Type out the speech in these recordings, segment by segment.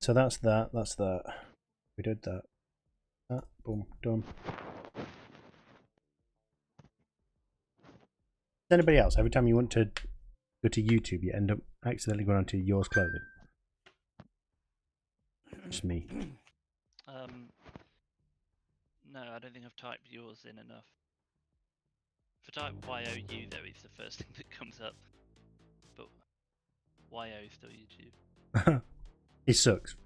So that's that. That's that. We did that. Boom, done. Anybody else? Every time you want to go to YouTube, you end up accidentally going onto yours clothing. Just me. No, I don't think I've typed yours in enough. If I type YOU though, it's the first thing that comes up. But YO is still YouTube. It sucks.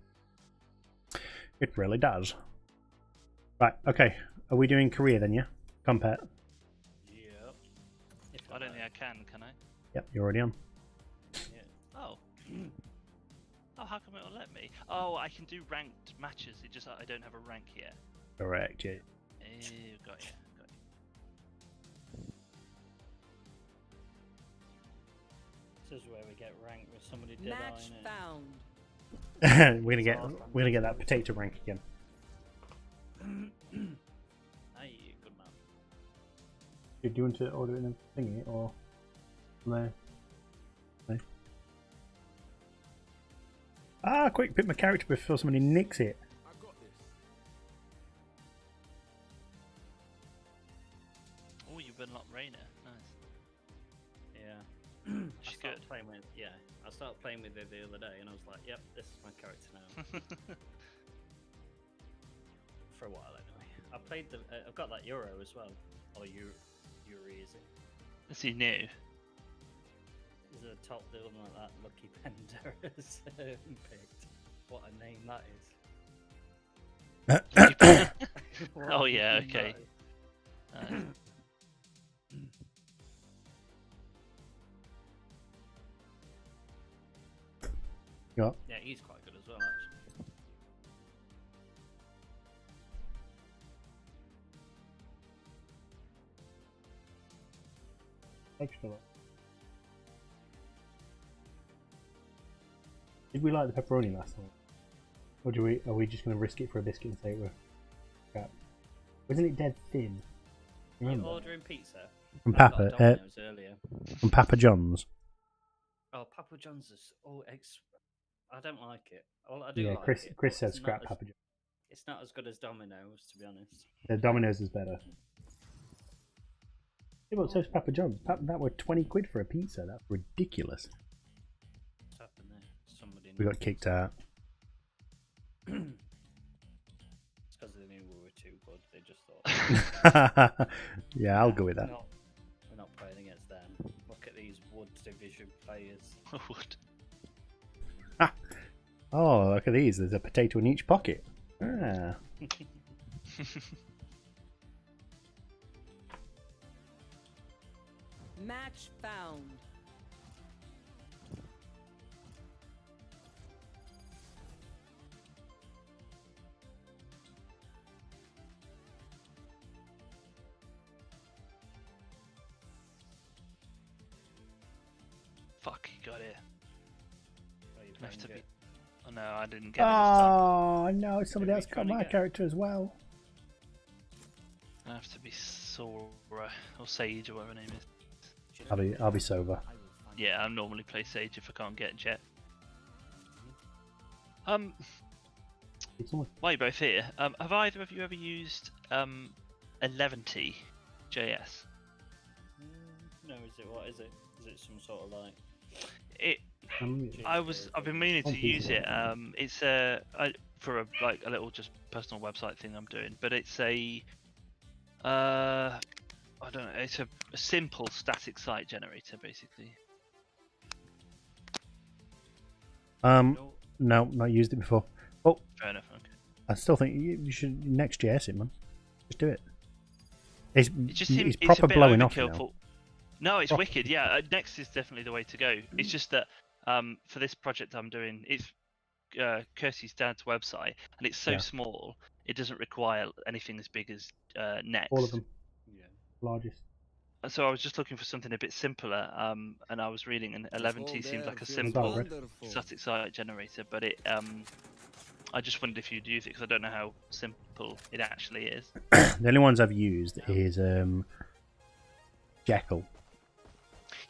It really does. Right, okay. Are we doing career then, yeah? Compet. Yep. I don't think I can I? Yep, you're already on. Yeah. Oh. Oh, how come it won't let me? Oh, I can do ranked matches. It just I don't have a rank yet. Correct, yeah. Got you. This is where we get ranked with somebody dead Match eyeing it. found. we're gonna get that potato rank again. Hey, good man. Do you want to order it in a thingy or no? No. Ah, quick, pick my character before somebody nicks it. I got this. Oh, you've unlocked Reyna. Nice. Yeah. She's I started good. playing with I started playing with her the other day, and I was like, "Yep, this is my character now." For a while, anyway. I played the. I've got that Euro as well, or Yuri is it? Is he new? Is a top the one like that Lucky Bender has picked. What a name that is. What Oh a yeah, name okay. that is. Yeah. Yeah, he's quite good as well, actually. Extra lot. Did we like the pepperoni last time? Or are we just going to risk it for a biscuit and say it were crap? Wasn't it dead thin? You Remember? ordering pizza? From I got Papa, Domino's earlier. from Papa John's. Oh, Papa John's is I don't like it. Well, I do Yeah, like Chris. it. Chris but said it's scrap not Papa John's. It's not as good as Domino's, to be honest. The Domino's is better. Yeah, but so's Papa John's. That were 20 quid for a pizza. That's ridiculous. What's happened there? Somebody. We got kicked out. It's because they knew we were too good. They just thought. Yeah, I'll go with that. We're not playing against them. Look at these Wood Division players. Wood. Oh, look at these. There's a potato in each pocket. Ah. Match found. Fuck, he got it. Are you I have to playing be. Oh no, I didn't get it this time. Oh no, somebody Who are else you got trying to my get? character as well. I have to be Sora or Sage or whatever her name is. I'll be Sova. Yeah, I normally play Sage if I can't get Jet. While you're both here, have either of you ever used 11T JS? No, is it what is it? Is it some sort of like? It. I've been meaning to use it. It's for a little just personal website thing I'm doing, but it's a I don't know. It's a simple static site generator basically. No, not used it before. Oh, Fair enough. Okay. I still think you should Next.js it, man. Just do it. It's It's proper a bit blowing off overkill now. for. No, it's Oh. wicked. Yeah, Next is definitely the way to go. It's just that for this project I'm doing, it's Kirsty's dad's website, and it's so Yeah. small it doesn't require anything as big as Next. All of them, Yeah. largest. So I was just looking for something a bit simpler, and I was reading, and 11T seemed like a feels simple wonderful. static site generator, but it I just wondered if you'd use it because I don't know how simple it actually is. The only ones I've used is Jekyll.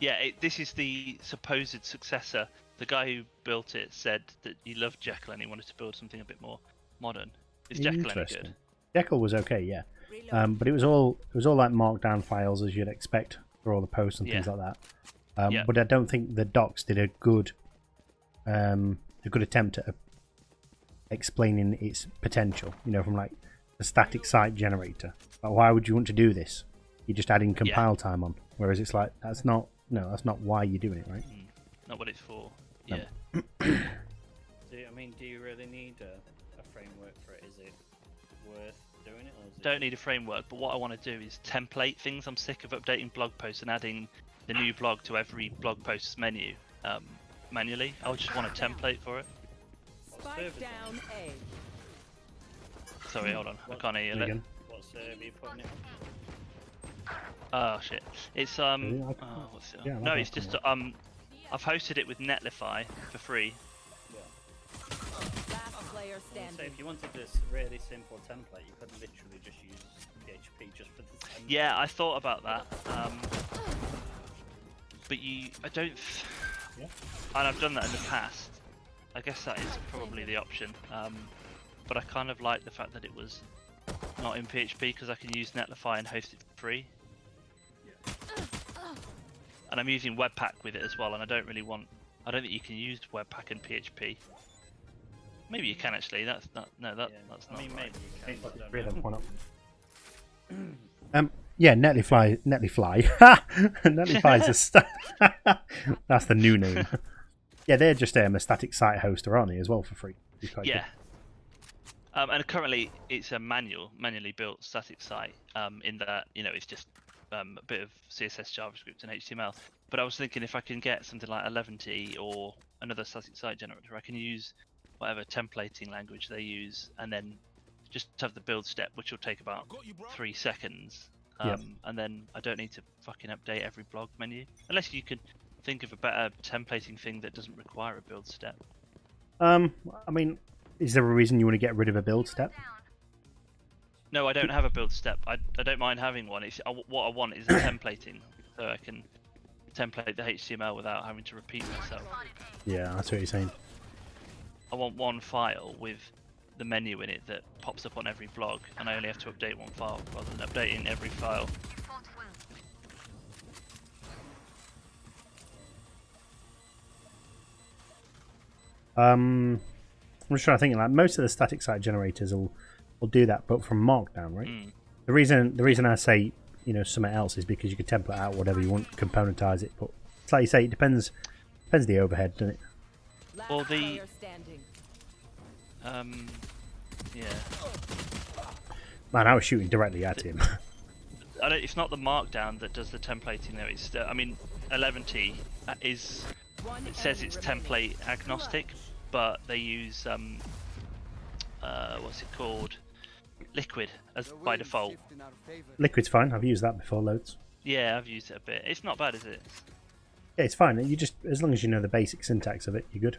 Yeah, this is the supposed successor. The guy who built it said that he loved Jekyll and he wanted to build something a bit more modern. Is Jekyll any good? Jekyll was okay, yeah, but it was all like markdown files as you'd expect for all the posts and things like that. But I don't think the docs did a good attempt at explaining its potential. You know, from like a static site generator. Like, why would you want to do this? You're just adding compile time on, whereas it's like that's not why you're doing it, right? Not what it's for. No. Yeah. Do you really need a framework for it? Is it worth doing it? Or is Don't need a framework, but what I want to do is template things. I'm sick of updating blog posts and adding the new blog to every blog post's menu manually. I just want a template for it. Spike down A. Sorry, hold on. I can't hear you. Again. What server are you putting it on? Oh shit. It's what's it? Yeah, no, it's just I've hosted it with Netlify for free. Last player So standing. if you wanted this really simple template, you could literally just use PHP just for the template. Yeah, I thought about that. But I don't. Yeah. And I've done that in the past. I guess that is probably the option. But I kind of like the fact that it was not in PHP because I can use Netlify and host it for free. And I'm using Webpack with it as well, and I don't think you can use Webpack in PHP. Maybe you can actually. That's not. That's not. I mean, right. maybe you can. I don't know. Yeah, Netlify. Netlify's that's the new name. Yeah, they're just a static site hoster, aren't they, as well, for free? Yeah. And currently it's a manually built static site. In that it's just a bit of CSS, JavaScript, and HTML. But I was thinking if I can get something like 11T or another static site generator, I can use whatever templating language they use, and then just have the build step, which will take about 3 seconds. And then I don't need to fucking update every blog menu, unless you can think of a better templating thing that doesn't require a build step. I mean, is there a reason you want to get rid of a build step? No, I don't have a build step. I don't mind having one. What I want is a templating, so I can template the HTML without having to repeat myself. Yeah, that's what you're saying. I want one file with the menu in it that pops up on every blog, and I only have to update one file rather than updating every file. I'm just trying to think. Like most of the static site generators will do that, but from Markdown, right? The reason I say something else is because you can template out whatever you want, componentize it. But it's like you say, it depends the overhead, doesn't it? Last Well, the- player standing. Yeah. Man, I was shooting directly at him. It's not the Markdown that does the templating though. It's 11T is. One It says enemy it's remaining. template agnostic, but they use what's it called? Liquid as by default. Liquid's fine. I've used that before loads. Yeah, I've used it a bit. It's not bad, is it? Yeah, it's fine. You just as long as you know the basic syntax of it, you're good.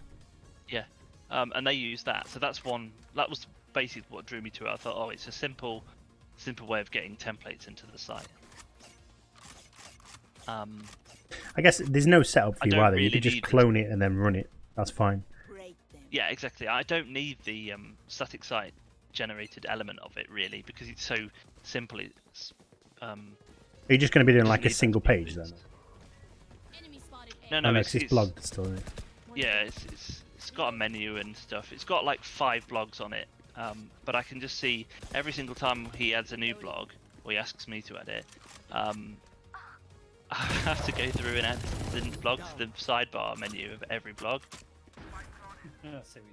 Yeah. And they use that, so that's one. That was basically what drew me to it. I thought, it's a simple way of getting templates into the site. I guess there's no setup for I you don't either. You really can just need it. clone it and then run it. That's fine. Break them. Yeah, exactly. I don't need the static site generated element of it really because it's so simple. It's Are you just going to be doing Doesn't like a need single that to be page then? no, It's blogged still, isn't it? Yeah, it's got a menu and stuff. It's got like 5 blogs on it, but I can just see every single time he adds a new blog, or he asks me to add it, I have to go through and add the blog to the sidebar menu of every blog. I see what you're saying.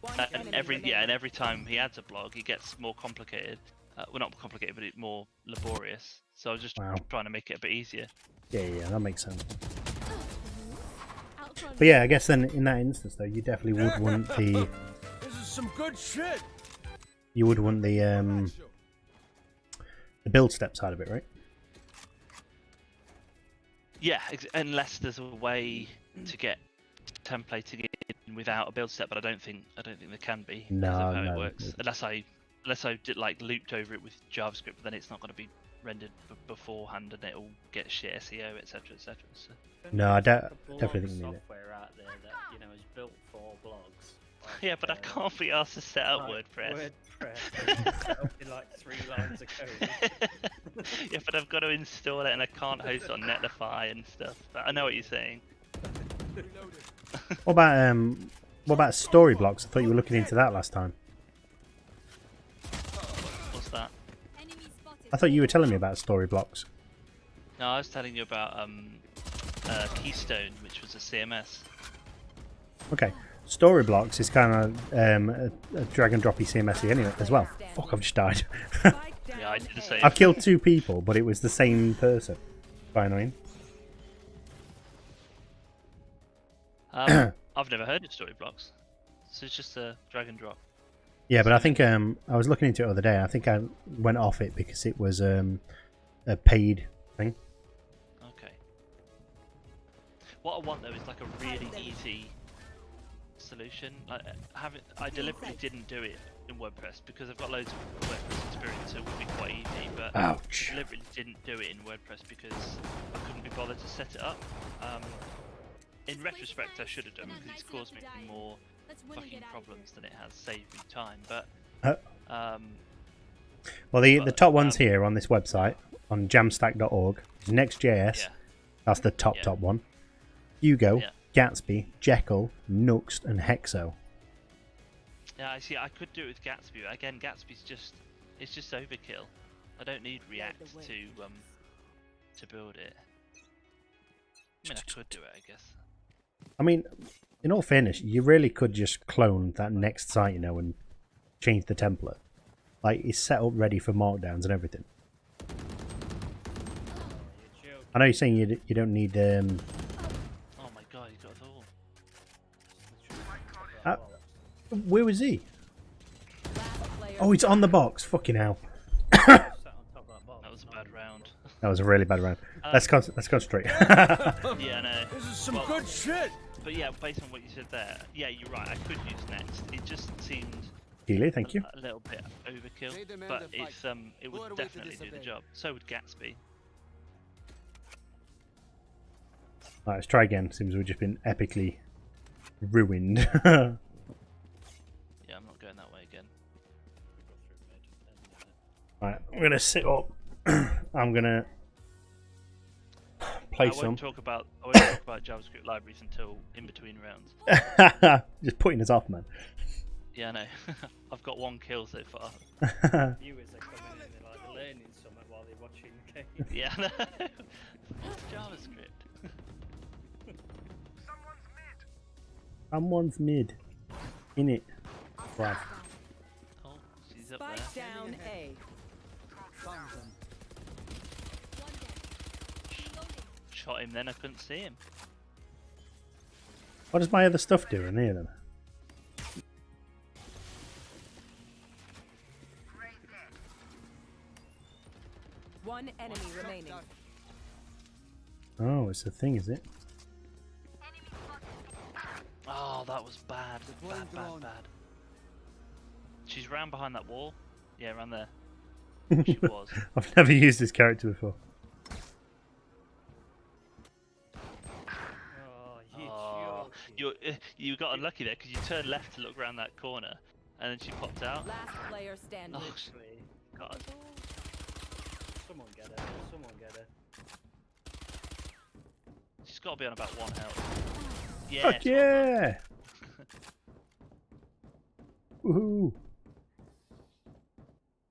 One And enemy every remaining. every time he adds a blog, it gets more complicated. Well, not complicated, but it's more laborious. So I was just Wow. trying to make it a bit easier. Yeah, that makes sense. But yeah, I guess then in that instance though, you definitely would want the. This is some good shit. You would want the build step side of it, right? Yeah, unless there's a way to get templating in without a build step, but I don't think there can be. No, because of how no. it works. Unless I did like looped over it with JavaScript, then it's not going to be rendered beforehand, and it'll get shit SEO, etc., etc. So. No, I don't. There's a lot Definitely of think we need it. software out there that is built for blogs. Yeah, but I can't be asked to set up Like WordPress. WordPress set up in like 3 lines of code. Yeah, but I've got to install it, and I can't host it on Netlify and stuff. But I know what you're saying. What about story blocks? I thought you were looking into that last time. What's that? I thought you were telling me about story blocks. No, I was telling you about Keystone, which was a CMS. Okay, story blocks is kind of a drag and droppy CMS anyway as well. Fuck, I've just died. Yeah, I did the same. I've killed 2 people, but it was the same person. Quite annoying. I've never heard of story blocks, so it's just a drag and drop. Yeah, but I think I was looking into it the other day. I think I went off it because it was a paid thing. Okay. What I want though is like a really easy solution. I deliberately didn't do it in WordPress because I've got loads of WordPress experience, so it would be quite easy. But Ouch. I deliberately didn't do it in WordPress because I couldn't be bothered to set it up. In retrospect, I should have done because it's caused me more fucking problems than it has saved me time. But well, the top ones here on this website on Jamstack.org is Next.js. yeah, That's the top one. Hugo, Yeah. Gatsby, Jekyll, Nuxt, and Hexo. yeah. I see. I could do it with Gatsby. But again, Gatsby's just overkill. I don't need React to build it. I mean, I could do it, I guess. I mean, in all fairness, you really could just clone that Next site, and change the template. Like, it's set up ready for markdowns and everything. I know you're saying you don't need Oh my god, you got it all. where was he? Oh, it's on the box. Fucking hell. Sat on top of that box. That was a bad round. That was a really bad round. Let's concentrate. Yeah, no. This is some good shit. But yeah, based on what you said there, yeah, you're right. I could use Next. It just seemed Keely, thank you. a little bit overkill, They demand but a fight. it's it Who are would we to definitely do the disobey? job. So would Gatsby. Right, let's try again. Seems we've just been epically ruined. Yeah, I'm not going that way again. Right, I'm gonna sit up. I'm gonna play I some. won't talk about JavaScript libraries until in between rounds. Just putting us off, man. Yeah, I know. I've got 1 kill so far. Viewers are coming in and they're like learning something while they're watching the game. Yeah, I know. What's JavaScript? Someone's mid. In it. Right. Oh, she's up there. Spike down A. Shot him then, I couldn't see him. What does my other stuff do in here then? One enemy remaining. Oh, it's a thing, is it? Oh, that was bad. Bad. She's round behind that wall. Yeah, around there. She was. I've never used this character before. Oh, You got unlucky there because you turned left to look around that corner, and then she popped out. Last player standing. Oh, Literally. God. Someone get her. Someone get her. She's got to be on about 1 health. Yeah. Fuck yeah! Woohoo!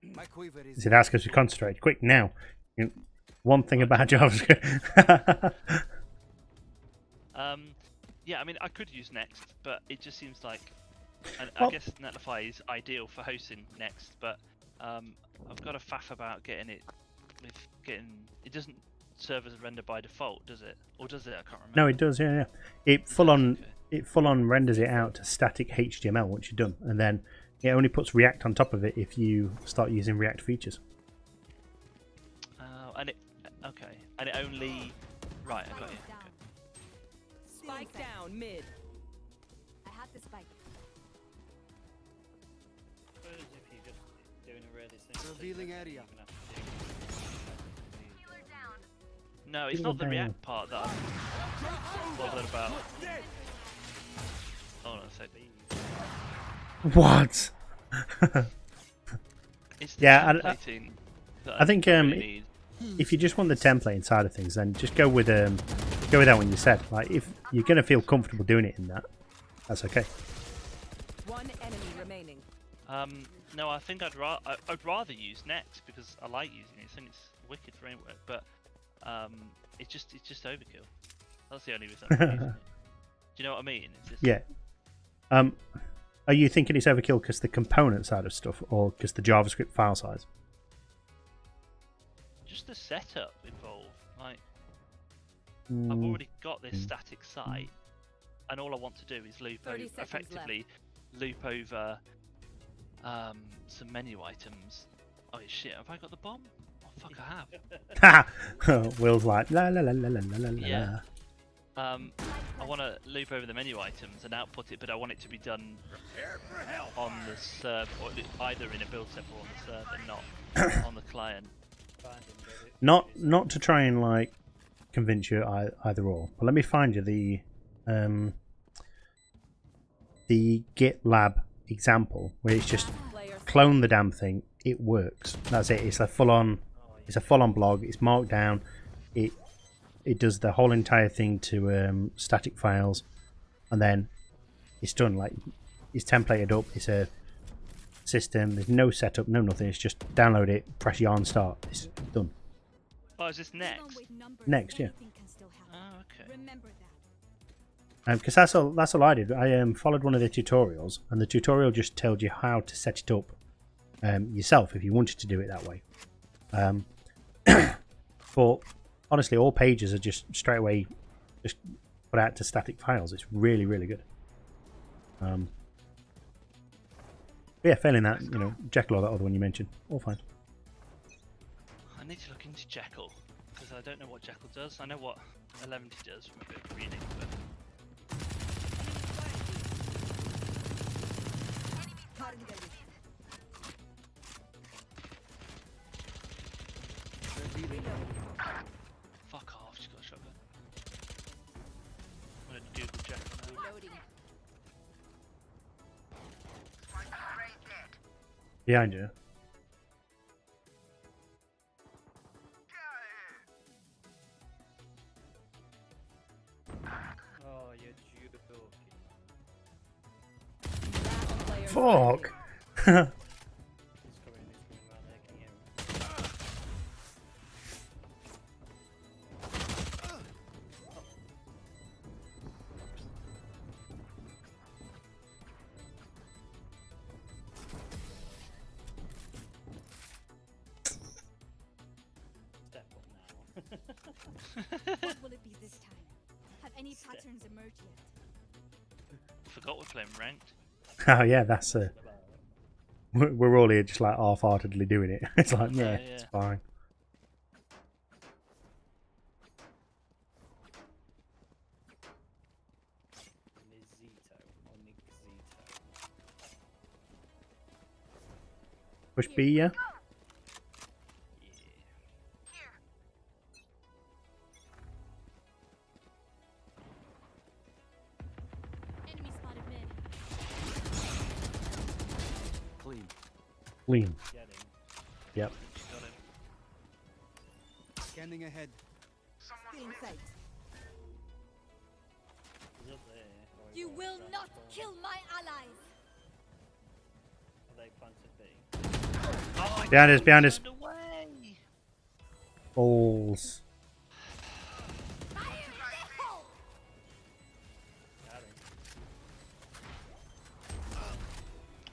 My quiver is See, that's because we concentrate. Quick, now. One thing about JavaScript. Yeah, I mean, I could use Next, but it just seems like, and Well- I guess Netlify is ideal for hosting Next, but I've got a faff about getting it. It doesn't serve as a render by default, does it? Or does it? I can't remember. No, it does, yeah. It full on Okay. renders it out to static HTML once you're done, and then it only puts React on top of it if you start using React features. And it only. Right, I got you. Okay. Spike down mid. I have the spike. Suppose if you're just doing a really simple Revealing thing, area. you can have to do No, it's People not the down. React part that I'm bothered about. Hold on a sec. What? It's the Yeah, templating that I think really need. if you just want the templating side of things, then just go with that one you said. Like, if you're gonna feel comfortable doing it in that, that's okay. One enemy remaining. No, I think I'd rather use Next because I like using it. I think it's a wicked framework, but it's just overkill. That's the only reason I'm using it. Do you know what I mean? It's just... Yeah. Are you thinking it's overkill because the component side of stuff, or because the JavaScript file size? Just the setup involved. Like, I've already got this static site, and all I want to do is loop over, 30 seconds effectively loop over some menu items. Oh shit! Have I got the bomb? Oh fuck! I have. Will's like la la la la la la la. Yeah. I want to loop over the menu items and output it, but I want it to be done on the server, or either in a build step or on the server, not on the client. Not to try and like convince you either or, but let me find you the GitLab example where it's just clone the damn thing. It works. That's it. It's a full on blog. It's marked down. It does the whole entire thing to static files, and then it's done. Like, it's templated up. It's a system. There's no setup, no nothing. It's just download it, press yarn start. It's done. Oh, is this Next? Next, yeah. Oh, okay. Remember that. Because that's all I did. I followed one of the tutorials, and the tutorial just told you how to set it up yourself if you wanted to do it that way. But honestly, all pages are just straight away just put out to static files. It's really, really good. But yeah, failing that, Jekyll or that other one you mentioned, all fine. I need to look into Jekyll because I don't know what Jekyll does. I know what 11 does from a bit of reading, but fuck off. She's got a shotgun. I'm gonna Google Jekyll now. Reloading. Behind you. Oh, you're joking. Last player Fuck! He's coming around there, can you hear him? Step up now. What will it be this time? Have any patterns emerged yet? Forgot we're playing ranked. Oh yeah, that's we're all here just like half-heartedly doing it. It's like, yeah, Yeah. it's fine. Nizito or Nixito. Push B, yeah. Enemy spotted mid. Clean. Clean. Get him. Yep. Got him. Scanning ahead. Stealing sight. He's up there. Or he You walks will around not the corner. kill my allies. Are they planted B? Oh, Behind us, behind us. turned away. Balls. Fire in the hole. Got him.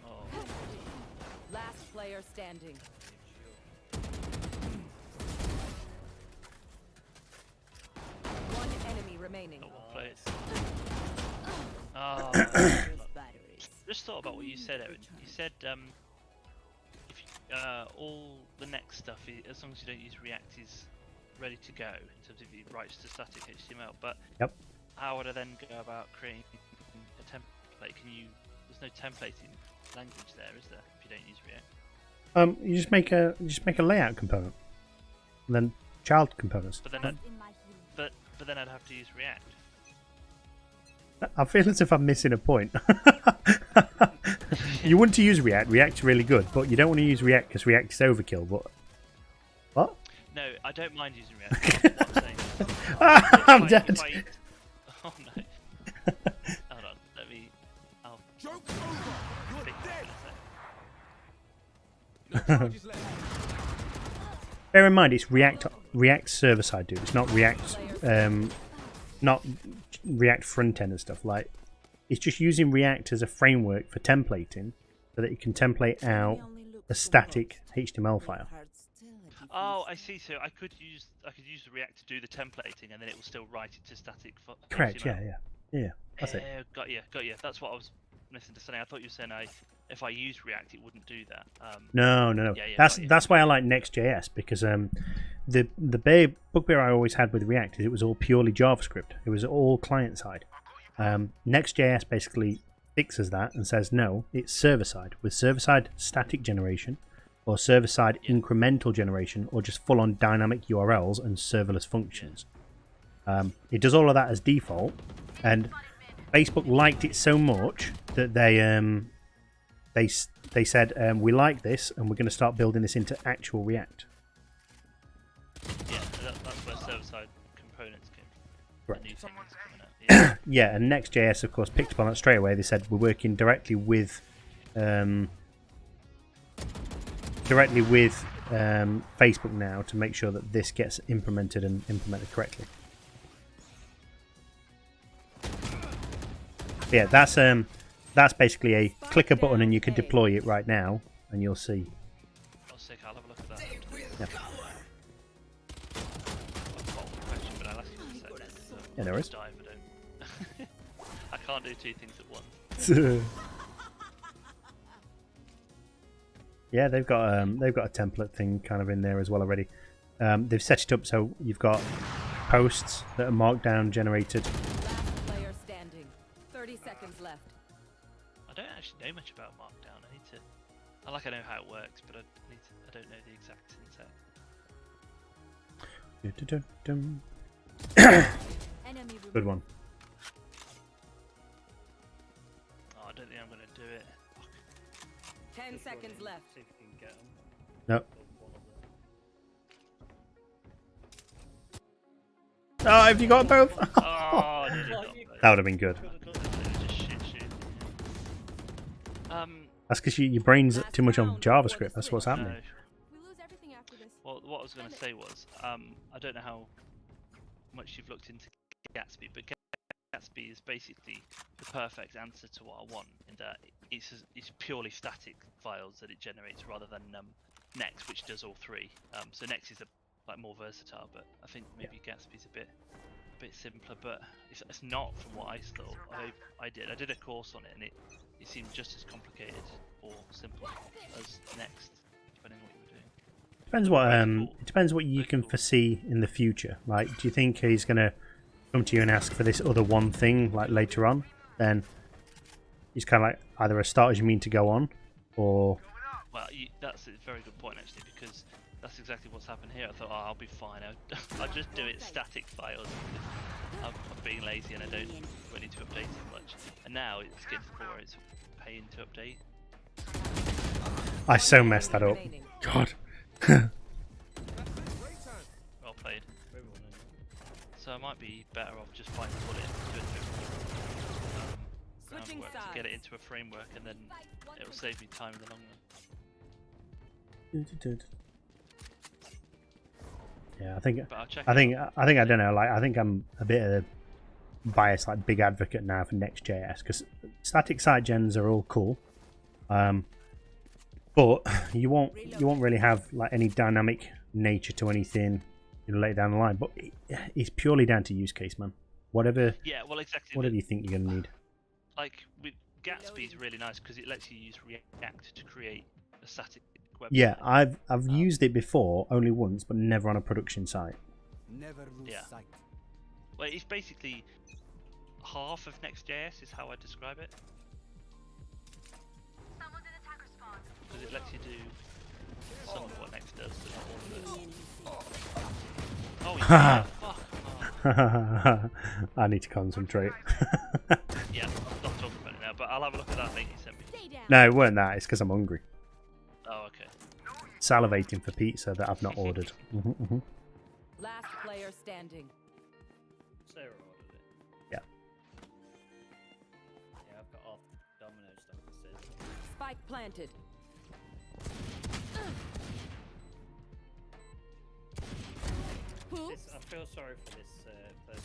Oh, Last player standing. One enemy remaining. got one play it. Oh, Batteries. just thought about what you said, Erin. You said if all the next stuff, as long as you don't use React, is ready to go in terms of it writes to static HTML. But Yep. how would I then go about creating a template? Can you? There's no templating language there, is there? If you don't use React. You just make a layout component, and then child components. But then, In my healing. but then I'd have to use React. I feel as if I'm missing a point. You want to use React. React's really good, but you don't want to use React because React is overkill. But what? No, I don't mind using React. That's what I'm saying. I'm dead. Oh no. Hold on. Let me. I'll Joke's over. pick You're it dead. in a sec. No charges left. Bear in mind, it's React server side, dude. It's not React, not React front end and stuff. Like, it's just using React as a framework for templating, so that it can template out a static HTML file. Oh, I see. So I could use the React to do the templating, and then it will still write it to static. Correct. HTML. Yeah. That's it. Got you. That's what I was misunderstanding. I thought you were saying if I used React, it wouldn't do that. No. Yeah, That's why I like Next.js, because the bugbear I always had with React is it was all purely JavaScript. It was all client side. Next.js basically fixes that and says no, it's server side, with server side static generation, or server side incremental generation, or just full on dynamic URLs and serverless functions. It does all of that as default, and Facebook liked it so much that they said we like this and we're going to start building this into actual React. Yeah, that's where server-side components came from. Right. The new thing that's coming out. Yeah. Yeah, and Next.js, of course, picked up on that straight away. They said we're working directly with Facebook now to make sure that this gets implemented and implemented correctly. Yeah, that's basically a click a button and you can deploy it right now, and you'll see. Oh, sick! I'll have a look at that. Yeah, I've got one question, but I'll ask you in a second. Yeah, there is. Dive, I don't. I can't do two things at once. Yeah, they've got a template thing kind of in there as well already. They've set it up so you've got posts that are markdown generated. Last player standing. 30 seconds left. I don't actually know much about Markdown. I need to. I know how it works, but I don't know the exact syntax. Enemy Good one. Oh, I don't think I'm gonna do it. Fuck. 10 seconds left. See if you can get them. No. One of them. Oh, have you got both? Oh, I nearly got both. That would have been good. It was just shit shooting. That's because your brain's too much on JavaScript. That's what's happening. No. We lose everything after this. Well, what I was going to say was, I don't know how much you've looked into Gatsby, but Gatsby is basically the perfect answer to what I want, in that it's purely static files that it generates rather than Next, which does all three. So Next is more versatile, but I think maybe Gatsby's a bit simpler, but it's not from what I thought. I did a course on it, and it seemed just as complicated or simple as Next, depending on what you were doing. It depends what you can foresee in the future. Like, do you think he's gonna come to you and ask for this other one thing like later on? Then he's kind of like either a start as you mean to go on, or Well, that's a very good point actually, because that's exactly what's happened here. I thought, oh, I'll be fine. I'll just do it static files. I'm being lazy and I don't need to update as much. And now it's getting to the point where it's paying to update. I so messed that up. Remaining. God. Well played. So I might be better off just biting the bullet and doing Switching groundwork to sides. get it into a framework, and then it'll save me time in the long run. Yeah, I think But I'll check I it out. think I don't know. Like, I think I'm a bit of a biased, like big advocate now for Next.js, because static site gens are all cool, but you won't really have like any dynamic nature to anything later down the line. But it's purely down to use case, man. Whatever Yeah, well, exactly. you think you're gonna need. Like with Gatsby is really nice because it lets you use React to create a static website. Yeah, I've used it before, only once, but never on a production site. Never lose Yeah. sight. Well, it's basically half of Next.js is how I describe it. Because it lets you do some of what Next does, but not all of it. Fuck off. I need to concentrate. Yeah, not talking about it now, but I'll have a look at that link you sent me. Stay down. No, it weren't that. It's because I'm hungry. Oh, okay. Salivating for pizza that I've not ordered. Last player standing. Sarah ordered it. Yeah. Yeah, I've got off Domino's stuff that says. Spike planted. Who? This, I feel sorry for this person.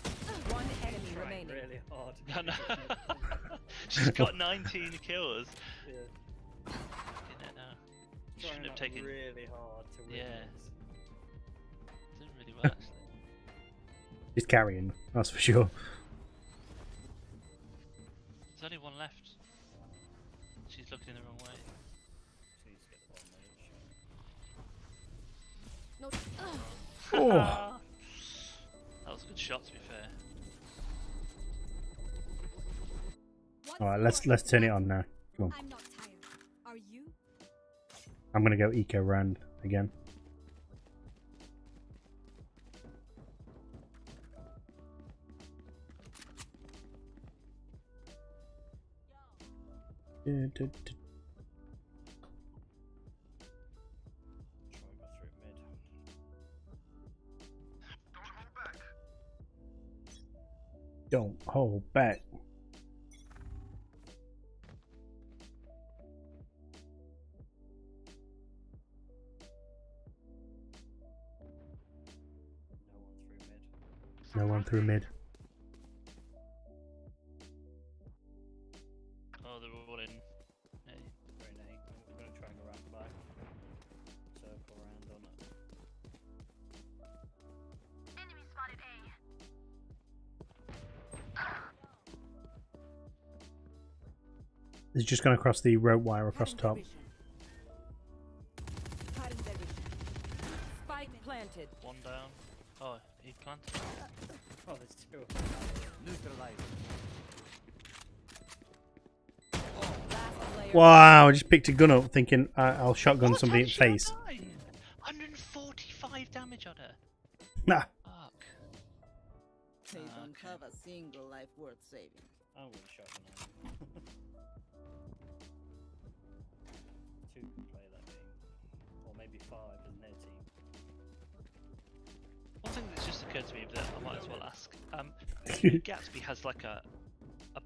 One enemy Trying remaining. really hard. I know. She's got 19 kills. Yeah. You know, you Trying shouldn't have like taken. really hard to win Yeah. this. Doing really well, actually. He's carrying, that's for sure. There's only one left. She's looking the wrong way. Just needs to get the ball made. No. Oh. That was a good shot, to be fair. What's All right, more, let's turn it on now. Come on. I'm not tired. Are you? I'm gonna go eco round again. Try and go through mid. Don't hold back. No one through mid. No one through mid. Oh, they're all in. Hey. They're in A. I'm going to try and go round the back. Circle around on it. It's just gonna cross the rope wire across top. Spike planted. One down. Oh, he planted. Oh, there's two. Neutralized. Last player. Wow, I just picked a gun up thinking I'll shotgun somebody in the Actually, face. I died. 145 damage on her. Nah. Fuck. They don't Okay. have a single life worth saving. I'm going to shotgun on him. Two can play that game. Or maybe five in their team. One thing that's just occurred to me that I might as well ask. Gatsby has like a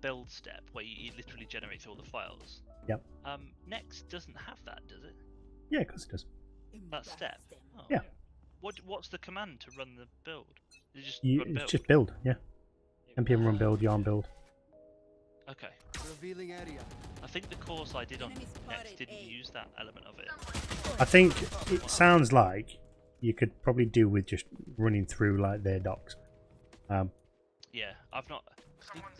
build step where you literally generate all the files. Yep. Next doesn't have that, does it? Yeah, of course it does. That step. Oh. Yeah. What's the command to run the build? Is it just run It's build? just build, yeah. NPM run build, yarn build. Okay. Revealing area. I think the course I did on Enemy spotted Next didn't A. use that element of it. I think it sounds like you could probably do with just running through like their docs. Yeah, I've not.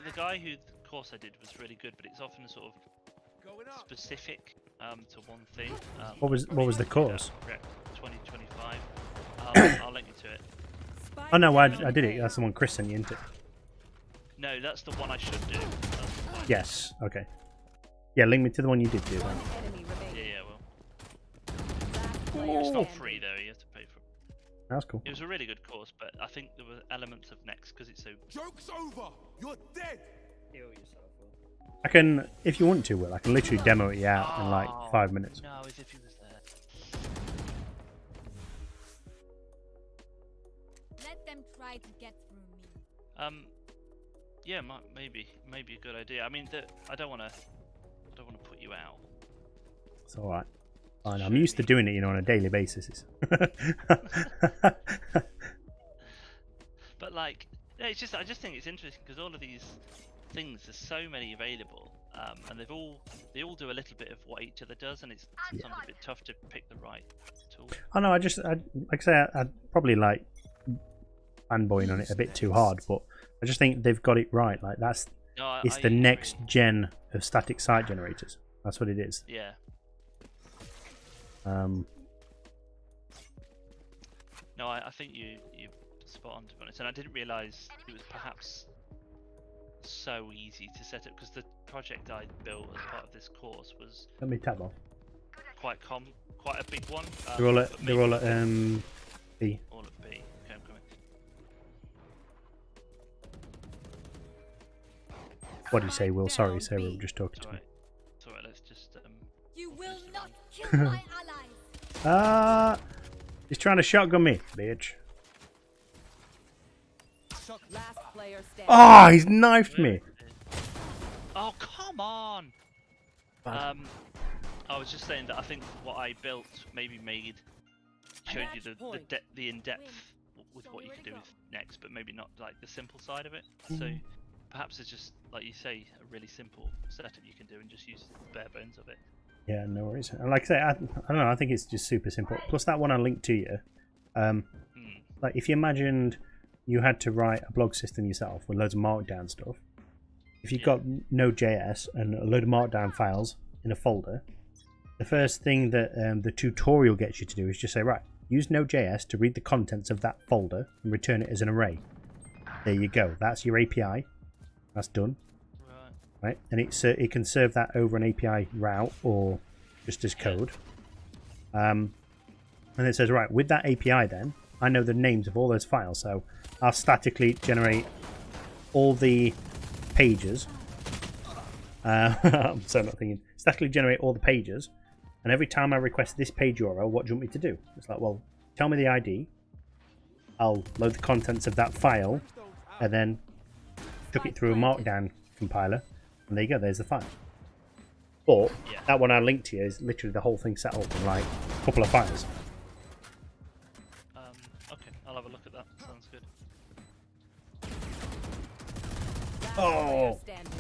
The guy who the course I did was really good, but it's often sort of Going up. specific to one thing. What was the course? Rec 2025. I'll link you to it. Spike Oh no, I down did it. A. That's the one Chris sent you into. No, that's the one I should do. That's the one I- Yes, okay. Yeah, link me to the one you did do then. One enemy remaining. Yeah, well. Last player It's not standing. free though, you have to pay for it. That's cool. It was a really good course, but I think there were elements of Next because it's so. Joke's over. You're dead. Heal yourself, Will. I can, if you want to, Will, I can literally demo it out in like Oh, 5 minutes. No, as if he was there. Let them try to get through me. Yeah, maybe a good idea. I mean, I don't want to put you out. It's alright. Fine, I'm used to doing it, you know, on a daily basis. But like, yeah, it's just I just think it's interesting because all of these things, there's so many available, and they all do a little bit of what each other does, and it's sometimes a bit tough to pick the right tool. I know, like I say, I'd probably like fanboying on it a bit too hard, but I just think they've got it right. Like No, it's I the agree. next gen of static site generators. That's what it is. Yeah. No, I think you spot on, to be honest, and I didn't realise it was perhaps so easy to set up because the project I built as part of this course was Let me tab off. quite a big one. They're all at but B. maybe all at B. Okay, I'm coming. What do you say, Will? Sorry, down Sarah, B. I'm just talking It's to me. alright. It's alright. Let's just You will not kill my allies. He's trying to shotgun me, bitch. Last player standing. Oh, he's knifed me. Oh, come on! Bad. I was just saying that I think what I built maybe showed you the in-depth with what you could do with next, but maybe not like the simple side of it. So perhaps it's just, like you say, a really simple setup you can do and just use the bare bones of it. Yeah, no worries. And like I say, I don't know, I think it's just super simple. Plus that one I linked to you. Like if you imagined you had to write a blog system yourself with loads of markdown stuff, if you've got Node.js and a load of markdown files in a folder, the first thing that the tutorial gets you to do is just say, right, use Node.js to read the contents of that folder and return it as an array. There you go. That's your API. That's done. Right, and it can serve that over an API route or just as code. And it says, right, with that API then, I know the names of all those files, so I'll statically generate all the pages. I'm so not thinking. Statically generate all the pages, and every time I request this page URL, what do you want me to do? It's like, well, tell me the ID. I'll load the contents of that file, and then chuck it through a markdown compiler. And there you go, there's the file. But that one I linked to you is literally the whole thing set up in like a couple of files. Okay, I'll have a look at that. Sounds good. Oh! Standing.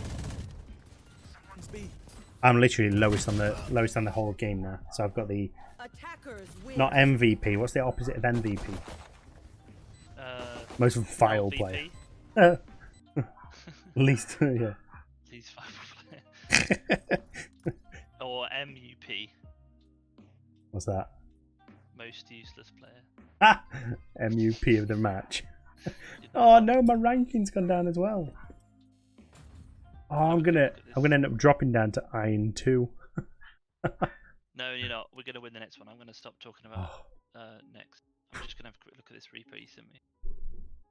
I'm literally lowest on the whole game now. So I've got the Attackers win. not MVP. What's the opposite of MVP? Most vile LVP? player. Least, yeah. Least viable player. Or MUP. What's that? Most useless player. Ah! MUP of the match. Oh no, my ranking's gone down as well. Oh, I'm gonna end up dropping down to Iron 2. No, you're not. We're gonna win the next one. I'm gonna stop talking about next. I'm just gonna have a quick look at this repo you sent me.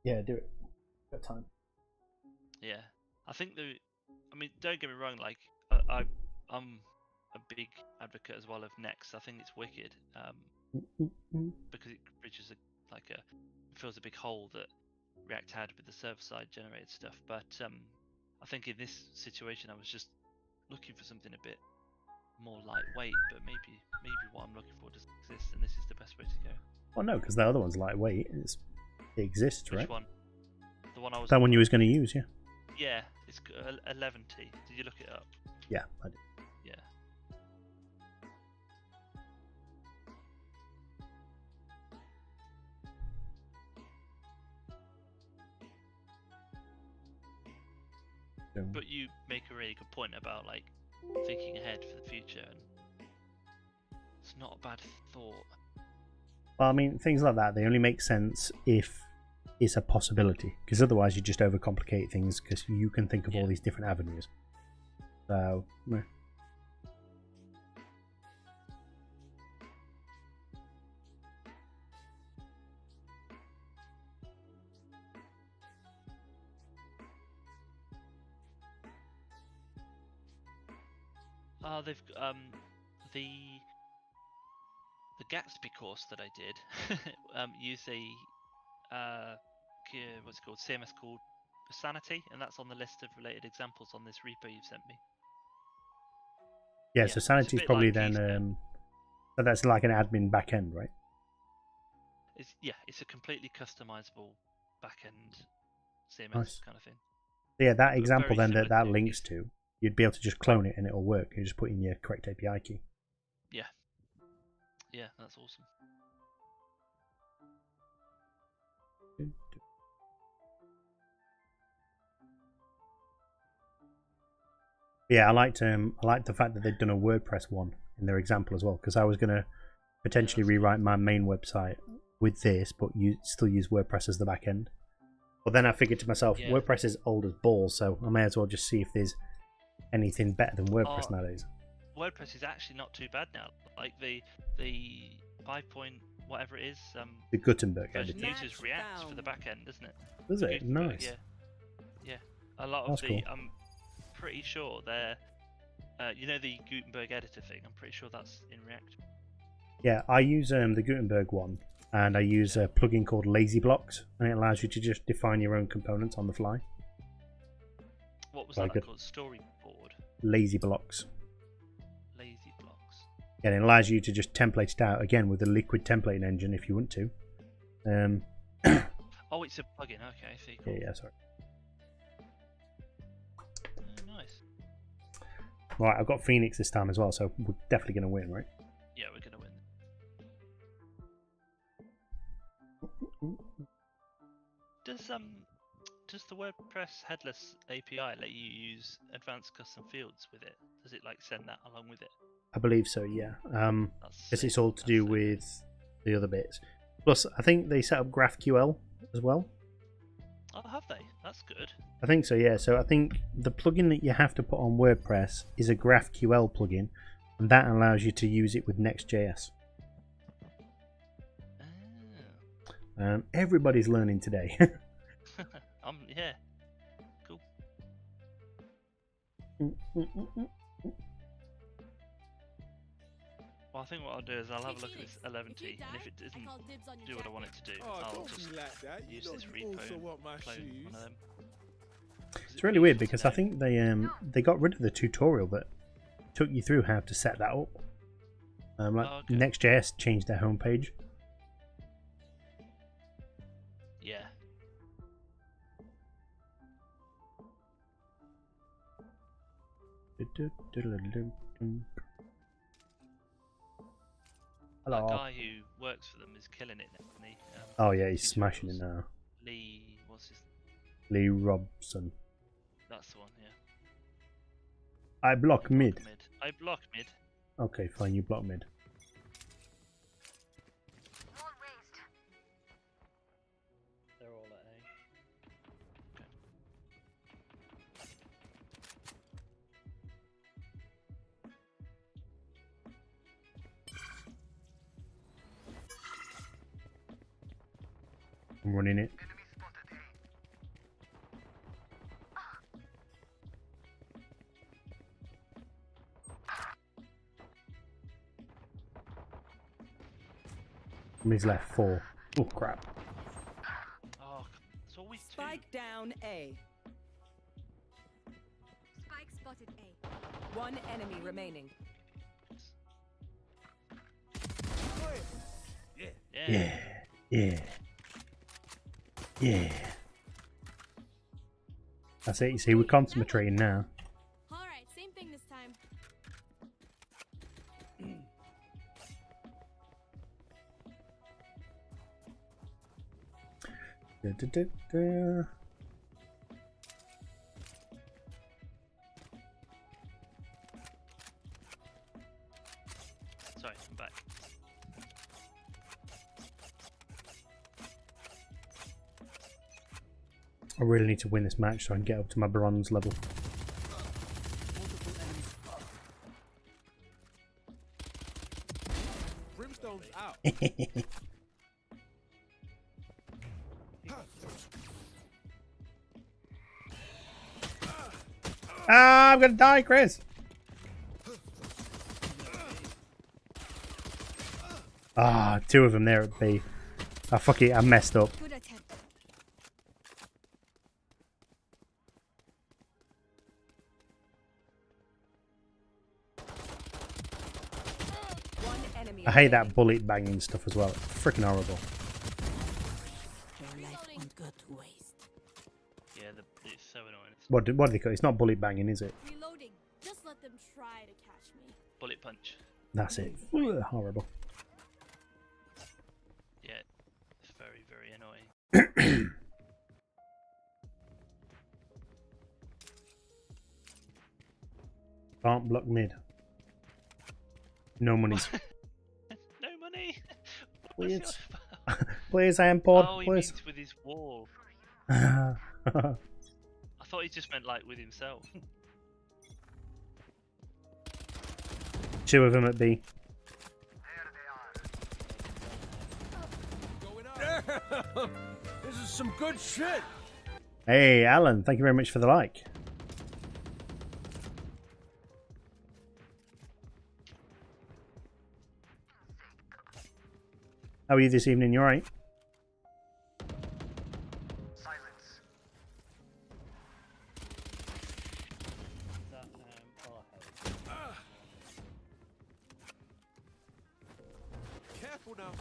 Yeah, do it. Got time. Yeah, I think I mean, don't get me wrong. Like, I'm a big advocate as well of Next. I think it's wicked because it bridges it fills a big hole that React had with the server-side generated stuff. But I think in this situation, I was just looking for something a bit more lightweight. But maybe what I'm looking for doesn't exist, and this is the best way to go. Well, no, because the other one's lightweight. It exists, right? Which one? The one I was. That one you was going to use, yeah. Yeah, it's 11T. Did you look it up? Yeah, I did. Yeah. But you make a really good point about like thinking ahead for the future, and it's not a bad thought. Well, I mean, things like that, they only make sense if it's a possibility, because otherwise you just overcomplicate things because you can think of all these different avenues. So, meh. They've the Gatsby course that I did used what's it called, CMS called Sanity, and that's on the list of related examples on this repo you've sent me. Yeah, so Sanity is probably like then so that's like an admin backend, right? It's a completely customizable backend CMS Nice. kind of thing. So yeah, that But example very then that similar to links to, you'd be able to just clone it and it'll work. You just put in your correct API key. Yeah, that's awesome. Yeah, I liked the fact that they'd done a WordPress one in their example as well, because I was going to potentially rewrite my main website with this, but still use WordPress as the back end. But then I figured to myself, WordPress is old as balls, so I may as well just see if there's anything better than WordPress nowadays. WordPress is actually not too bad now. Like the 5 point whatever it is, The Gutenberg version editor. uses React for the back end, doesn't it? Does it? Gutenberg, Nice. Yeah. A lot of That's the cool. I'm pretty sure they're, you know, the Gutenberg editor thing. I'm pretty sure that's in React. Yeah, I use the Gutenberg one, and I use a plugin called Lazy Blocks, and it allows you to just define your own components on the fly. What was Quite that good. called? Storyboard. Lazy Blocks. Lazy blocks. Yeah, and it allows you to just template it out again with a liquid templating engine if you want to. Oh, it's a plugin. Okay, I see. Cool. Yeah, sorry. Nice. Right, I've got Phoenix this time as well, so we're definitely going to win, right? Yeah, we're gonna win. Does the WordPress headless API let you use advanced custom fields with it? Does it like send that along with it? I believe so, yeah. That's Because sick. it's all to That's do sick. with the other bits. Plus, I think they set up GraphQL as well. Oh, have they? That's good. I think so, yeah. So I think the plugin that you have to put on WordPress is a GraphQL plugin, and that allows you to use it with Next.js. Oh. Everybody's learning today. Yeah. Cool. Well, I think what I'll do is I'll have a look at this 11T, and if it doesn't do what I want it to do, I'll just use this repo and clone one of them. It's really weird because I think they got rid of the tutorial that took you through how to set that up. Okay. Next.js changed their homepage. Yeah. Hello. That guy who works for them is killing it, isn't he? Oh yeah, he's smashing it now. Lee, what's his? Lee Robson. That's the one, yeah. I block mid. I block mid. Okay, fine, you block mid. They're all at A. Okay. I'm running it. He's left 4. Oh crap. Oh, it's always two. Spike down A. Spike spotted A. One enemy remaining. Yeah. Yeah. Yeah. That's it, you see, we're concentrating now. Alright, same thing this time. Da. Sorry, I'm back. I really need to win this match so I can get up to my bronze level. Brimstone's out. Ah, I'm gonna die, Chris! Ah, 2 of them there at B. Ah, fuck it, I messed up. Good attempt. One enemy. I hate that bullet banging stuff as well. It's freaking horrible. Your life won't go to waste. Yeah, it's so annoying. It's What do they call it? It's not bullet banging, is it? Reloading. Just let them try to catch me. bullet punch. That's it. Ugh, horrible. Yeah, it's very, very annoying. Can't block mid. No monies. No money. Please. Please, I am bored. Oh, he Please. means with his wall. Ah, I thought he just meant like with himself. 2 of them at B. Going up. This is some good shit. Hey, Alan, thank you very much for the like. How are you this evening? You alright? Is that our head? Careful now.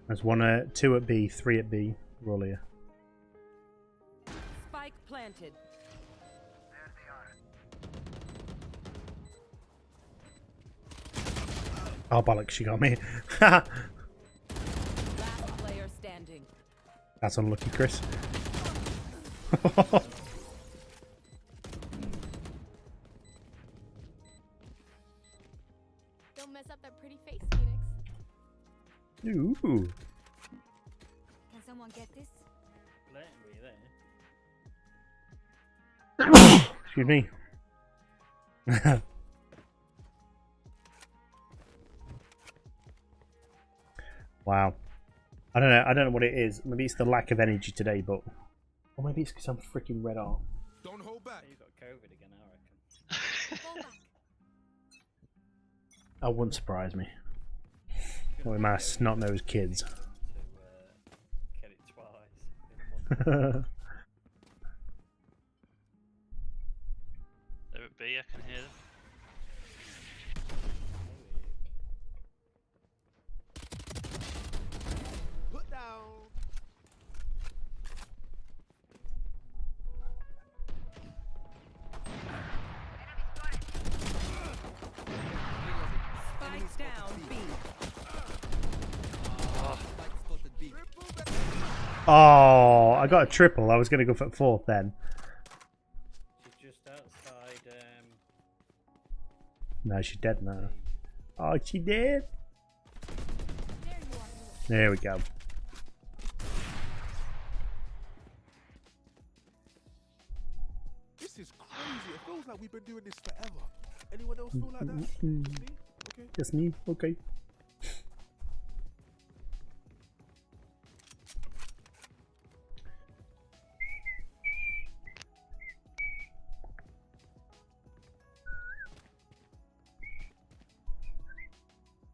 There's one, 2 at B, 3 at B. Roll here. Spike planted. Oh bollocks, she got me. Last player standing. That's unlucky, Chris. Don't mess up that pretty face, Phoenix. Ooh. Can someone get this? Blaine, were you there? Excuse me. Wow. I don't know what it is. Maybe it's the lack of energy today, but or maybe it's because I'm freaking red hot. Don't hold back. You got COVID again, I reckon. Fall back. That wouldn't surprise me. With my snot-nosed kids. To get it twice in a month. There it be, I can hear them. Put down. Spike down B. Oh, I got a triple. I was going to go for 4th then. She's just outside. No, she's dead now. Oh, she dead? There you are. There we go. This is crazy. It feels like we've been doing this forever. Anyone else feel like that? Mm. Just me? Okay. Just me? Okay.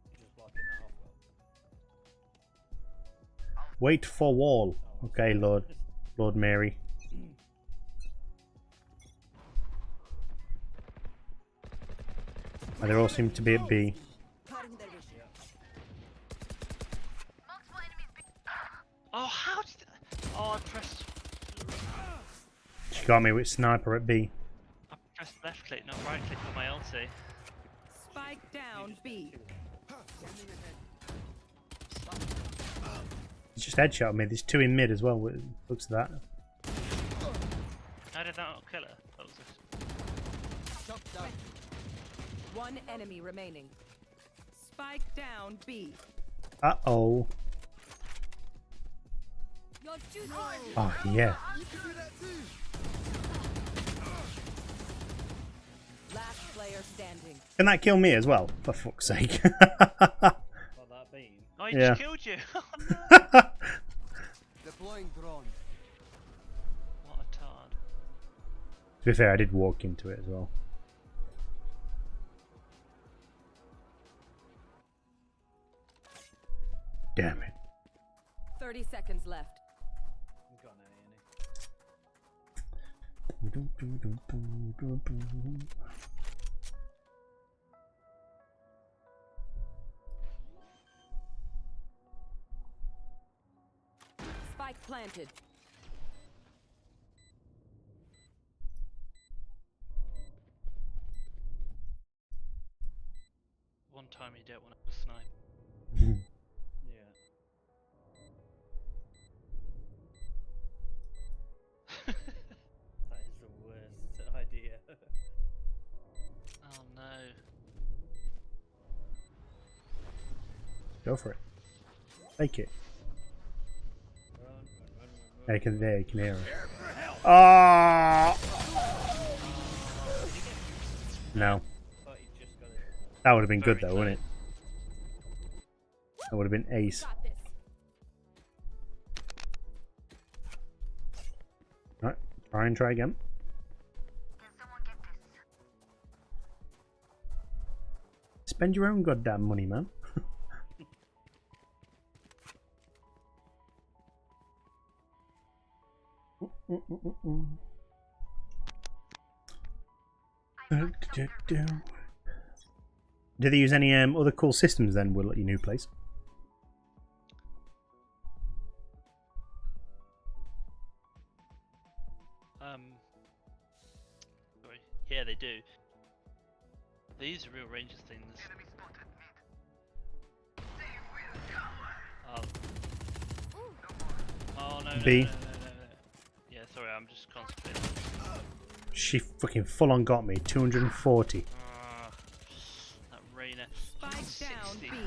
You're just blocking that off. Wait for wall. Okay, Lord Mary. And they all seem to be at B. Oh, how did... Oh, I pressed She got me with sniper at B. left click, not right click on my ulti. Spike down B. It's just headshot me. There's 2 in mid as well. Looks at that. How did that not kill her? That was just... One enemy remaining. Spike down B. Uh-oh. Your juice. Oh, yeah. Last player standing. Can that kill me as well? For fuck's sake. What that beam? Oh, he Yeah. just killed you! Oh, no. Deploying drone. What a tard. To be fair, I did walk into it as well. Damn it. 30 seconds left. You got any? Spike planted. One time you don't want to snipe. Yeah. That is the worst idea. Oh no. Go for it. Take it. Run. I can, there, you can hear him. Ah! No. Thought you just got it. That would have been good Very though, wouldn't it? That would have been ace. Got this. Right, try again. Spend your own goddamn money, man. Do they use any other cool systems then, Will, at your new place? Sorry. Yeah, they do. They use real Rangers things. Oh no, no, B. no, no, no, no. Yeah, sorry, I'm just concentrating. She fucking full on got me. 240. That Reyna. Spike down 60. B. No, come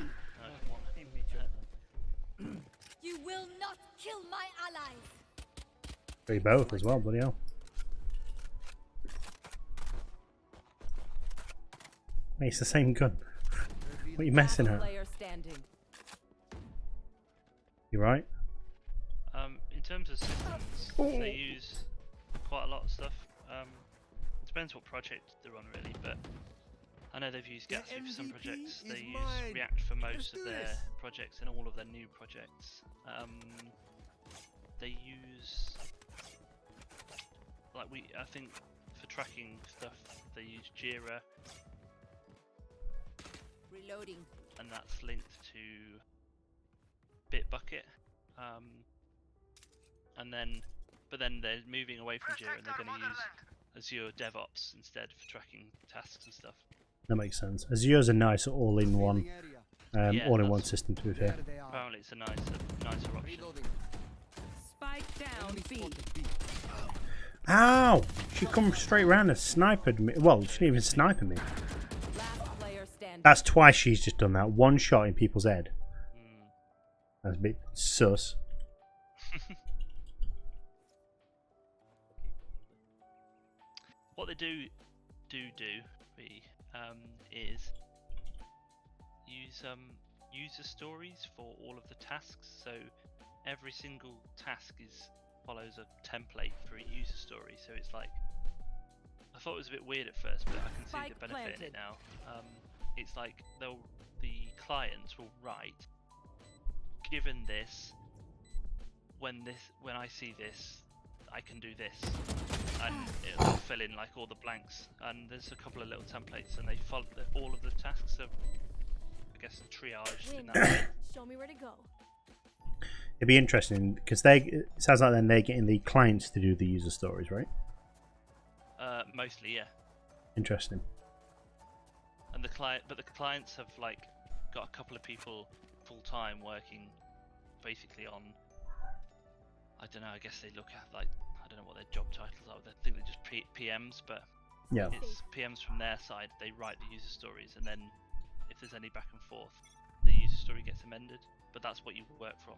on. You will not kill my allies. They both as well, bloody hell. Mate, it's the same gun. What are you messing at? Player standing. You right? In terms of systems, they use quite a lot of stuff. It depends what project they're on, really, but I know they've used Gatsby for some projects. They use React for most of their projects and all of their new projects. They use, like I think for tracking stuff, they use Jira, Reloading. and that's linked to Bitbucket. But then they're moving away from Jira and they're going to use Azure DevOps instead for tracking tasks and stuff. That makes sense. Azure's a nice all-in-one, Yeah, all-in-one that's- system. To be fair. Apparently, it's a nicer option. Spike down B. Ow! She come straight round and sniped me. Well, she didn't even snipe me. Last player standing. That's twice she's just done that. One shot in people's head. Mm. That's a bit sus. What they do is use user stories for all of the tasks. So every single task follows a template for a user story. So it's like, I thought it was a bit weird at first, but I can see Spike the benefit in it planted. now. It's like the clients will write, given this, when I see this, I can do this, and it'll fill in like all the blanks. And there's a couple of little templates, and they follow all of the tasks are, I guess, triaged in Win. that way. Show me where to go. It'd be interesting because it sounds like then they're getting the clients to do the user stories, right? Mostly, yeah. Interesting. And the clients have like got a couple of people full time working, basically on. I don't know. I guess they look at like, I don't know what their job titles are. I think they're just PMs, but Yeah. it's PMs from their side. They write the user stories, and then if there's any back and forth, the user story gets amended. But that's what you work from.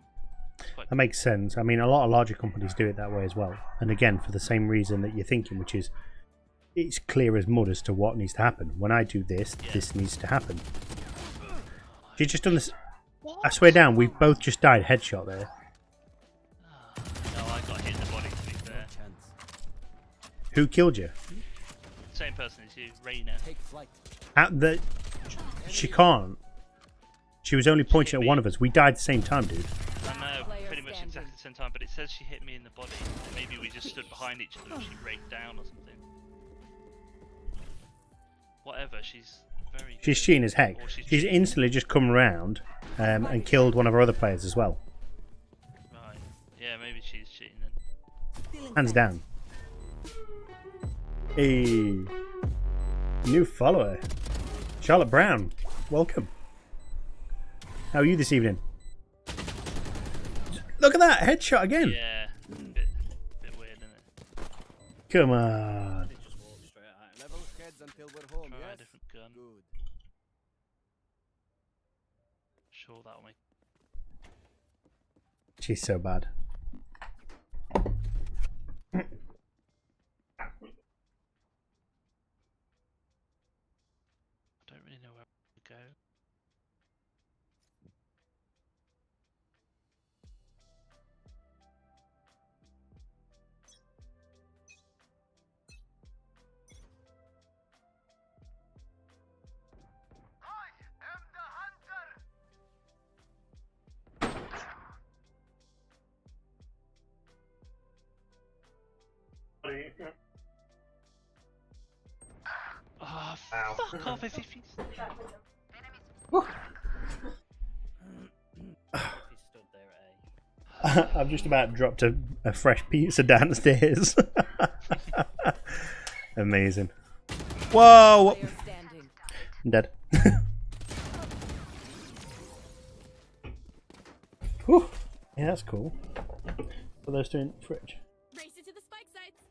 It's quite That makes sense. I mean, a lot of larger companies do it that way as well. And again, for the same reason that you're thinking, which is it's clear as mud as to what needs to happen. When I do this, Yeah. this needs to happen. You just done this. I swear down, we've both just died headshot there. No, I got hit in the body, to be fair. Who killed you? Same person as you, Reyna. She can't. She was only pointing at one of us. We died at the same time, dude. I know, Player pretty much standing. exactly the same time, but it says she hit me in the body. Maybe we just stood behind each other and she raked down or something. Whatever, she's very good. She's cheating as heck. Or she's She's cheating. instantly just come around and killed one of our other players as well. Right. Yeah, maybe she's cheating then. Hands down. Hey, new follower, Charlotte Brown. Welcome. How are you this evening? Look at that headshot again. Yeah, bit weird, isn't it? Come on. They just walk straight at him. Level heads until we're home, Try a yes? different gun. Good. Sure, that'll make. She's so bad. I don't really know where to go. Fuck off as if he's... He stood there at A. I've just about dropped a fresh pizza downstairs. Amazing. Whoa! Player standing. I'm dead. Whew. Yeah, that's cool. What are those two in the fridge? Race it to the spike sites.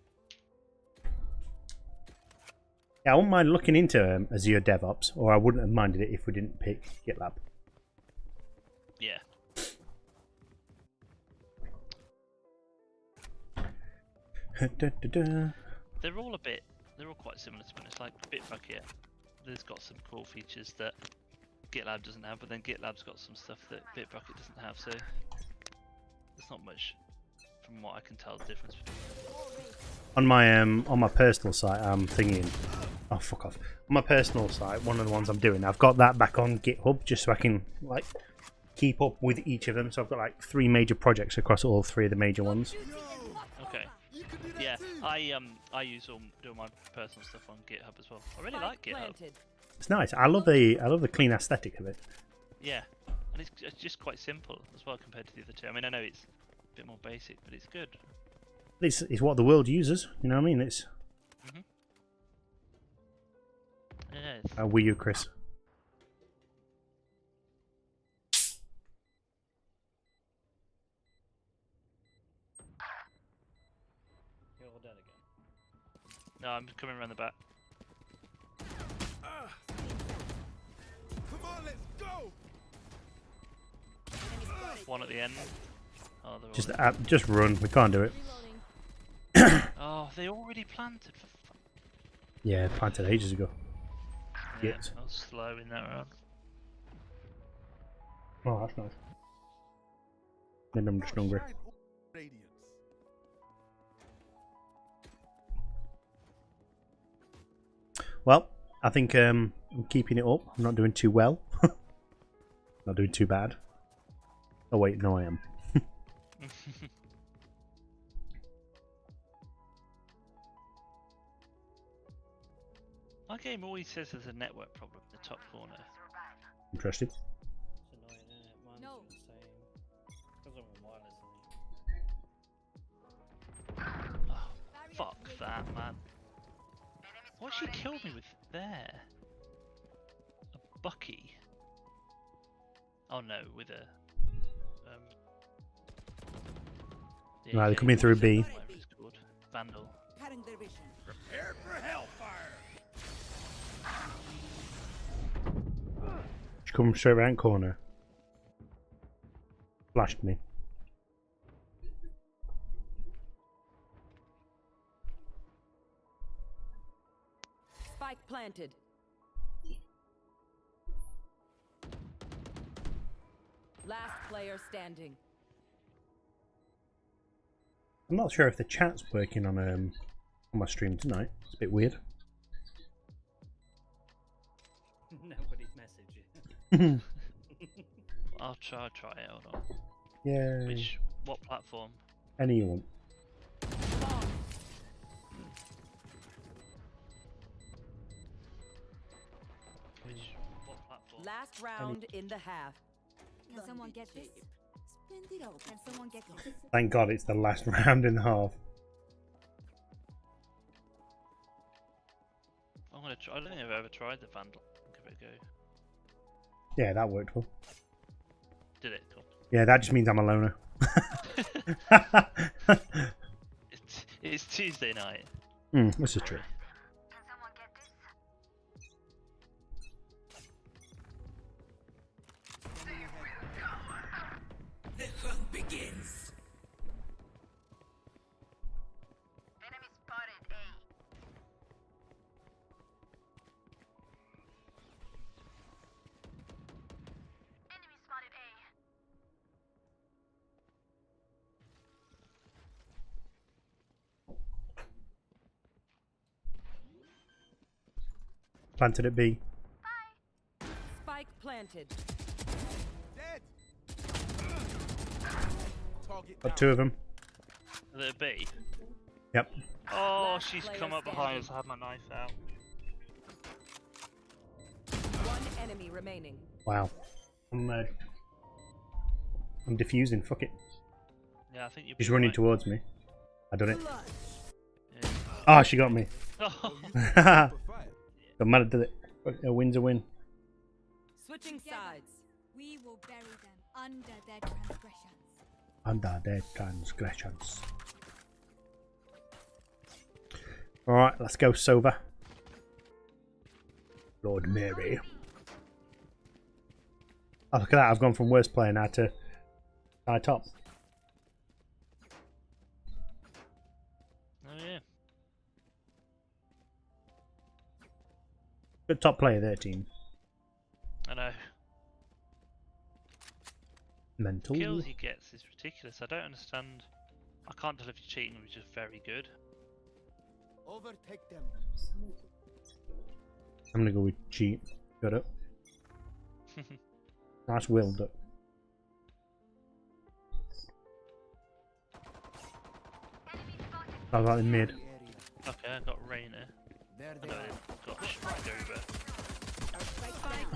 Yeah, I wouldn't mind looking into Azure DevOps, or I wouldn't have minded it if we didn't pick GitLab. Yeah. They're all quite similar to me. It's like Bitbucket. There's got some cool features that GitLab doesn't have, but then GitLab's got some stuff that Bitbucket doesn't have, so there's not much, from what I can tell, the difference between them. On my personal site, I'm thinking, oh fuck off. On my personal site, one of the ones I'm doing, I've got that back on GitHub just so I can like keep up with each of them. So I've got like 3 major projects across all 3 of the major ones. Okay. Yeah, I use do my personal stuff on GitHub as well. I really like GitHub. Planted. It's nice. I love the clean aesthetic of it. Yeah, and it's just quite simple as well compared to the other two. I mean, I know it's a bit more basic, but it's good. It's what the world uses. You know what I mean? It's. Yeah. How were you, Chris? You're all dead again. No, I'm coming around the back. Come on, let's go. One at the end. Oh, they're Just run. We can't do it. Reloading. Oh, they already planted. For fuck. Yeah, planted ages ago. Yeah, Yes. I was slow in that round. Oh, that's nice. Maybe I'm just hungry. Radiance. Well, I think I'm keeping it up. I'm not doing too well. Not doing too bad. Oh wait, no I am. My game always says there's a network problem in the top corner. Interested. It's annoying, isn't it? Mine's No. the same. Because I'm on wireless, Oh, fuck that, man. What she killed me with there? A Bucky? Oh no, with a... Right, they're coming through B. Whatever it's called. Vandal. Cutting their vision. Prepare for hellfire. She come straight around corner. Flashed me. Spike planted. Last player standing. I'm not sure if the chat's working on my stream tonight. It's a bit weird. Nobody's messaging. I'll try it, hold on. Yeah. What platform? Any you want. What platform? Last round in the half. Can someone get this? Can someone get this? Thank God it's the last round in the half. I'm gonna try. I don't think I've ever tried the Vandal. Give it a go. Yeah, that worked well. Did it? Cool. Yeah, that just means I'm a loner. It's Tuesday night. This is true. Planted at B. Spike planted. Dead. Target Got down. 2 of them. The B. Yep. Oh, Last she's player come up behind us. standing. I had my knife out. remaining. Wow. I'm diffusing. Fuck it. Yeah, I think you're. She's running towards me. I done it. Yeah. Ah, she got me. Oh, Don't matter, did it? A win's a win. Switching sides. We will bury them under their transgressions. Under their transgressions. Alright, let's go, Sova. Lord Mary. Oh, look at that. I've gone from worst player now to high top. oh yeah. Good top player there, team. I know. Mental. Kills he gets is ridiculous. I don't understand. I can't tell if he's cheating or he's just very good. Overtake them. I'm gonna go with cheat. Got it. Nice will, duck. I was like in mid. Okay, I got Rainer. There I they know are. I got Scoober.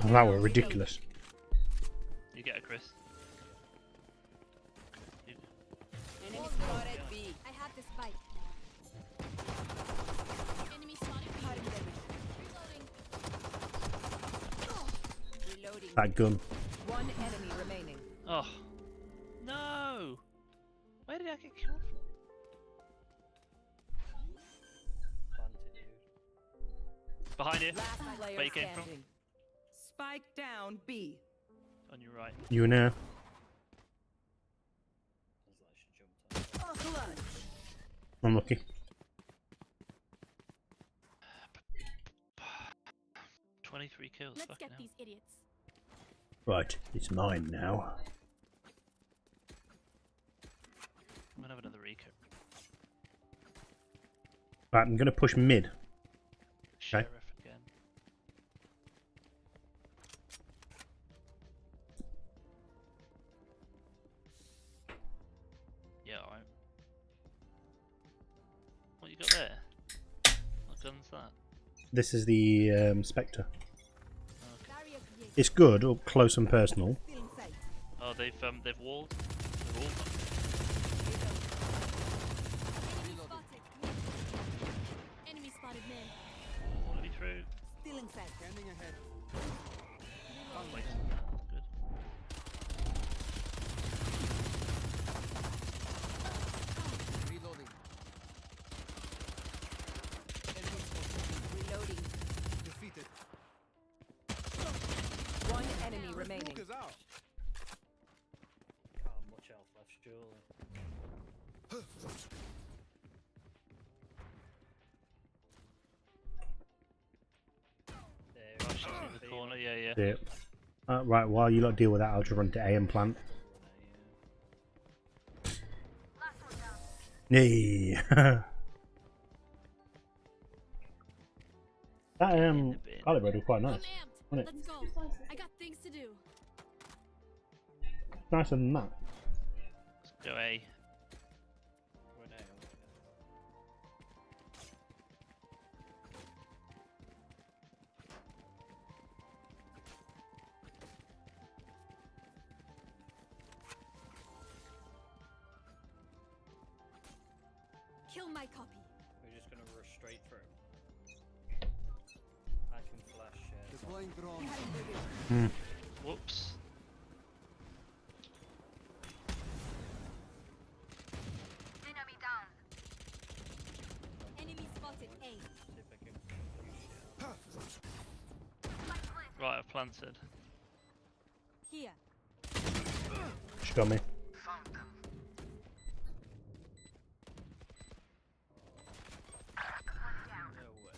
Oh, that were ridiculous. You get a Chris. You... Enemy spotted B. I have the spike. Enemy spotted. Reloading. Reloading. That gun. One enemy remaining. Oh. No! Where did I get killed from? Planted, dude. Behind you. Last Where player you came from? standing. Spike down B. On your right. You know. Sounds like she jumped on. Clutch. Unlucky. 23 kills. Let's Fucking get hell. these idiots. Right, it's mine now. I'm gonna have another Rico. Right, I'm gonna push mid. Sheriff again. Yeah, alright. What you got there? What gun's that? This is the Spectre. Barrier created. It's good, up close and personal. Still in sight. Oh, they've walled. They've walled. Enemy spotted. Enemy spotted mid. Let me through. Still in sight. Scanning ahead. Wait, that's good. Reloading. Reloading. Defeated. One enemy remaining. Smoke is out. Can't have much else left, surely. There, Oh, she's in the corner. Yeah, yeah. Yeah. Right, while you lot deal with that, I'll just run to A and plant. Nee. that caliber was quite I'm nice. amped. Wasn't it? Let's go. I got things to do. Nicer than that. Let's go A. Run out. Kill my copy. We're just gonna rush straight through. I can flash. Deploying drone. Whoops. Enemy spotted A. See if I can use shit. Right, I've planted. Here. She got me. No way.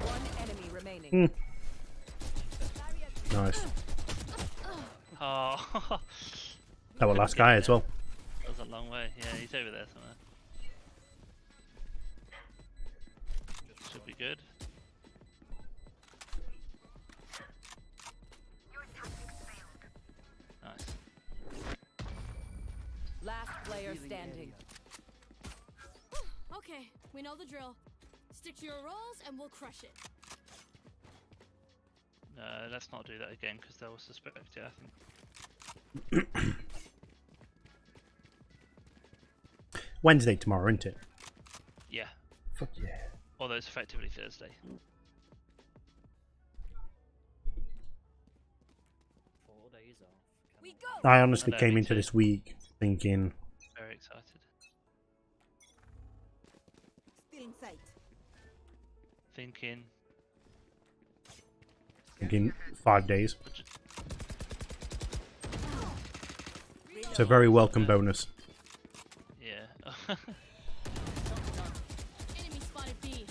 One enemy remaining. Hmm. Barrier Nice. Oh. That was last guy as well. That was a long way. Yeah, he's over there somewhere. Should be good. Nice. Last player standing. Okay, we know the drill. Stick to your roles and we'll crush it. No, let's not do that again because they'll suspect it, I think. Wednesday tomorrow, isn't it? Yeah. Fuck yeah. Although it's effectively Thursday. 4 days off. We Cannot- go. I honestly I know, came me into too. this week thinking, Very excited. Still in sight. Thinking. 5 days. But ju- It's a very welcome bonus. Yeah. Enemy spotted B.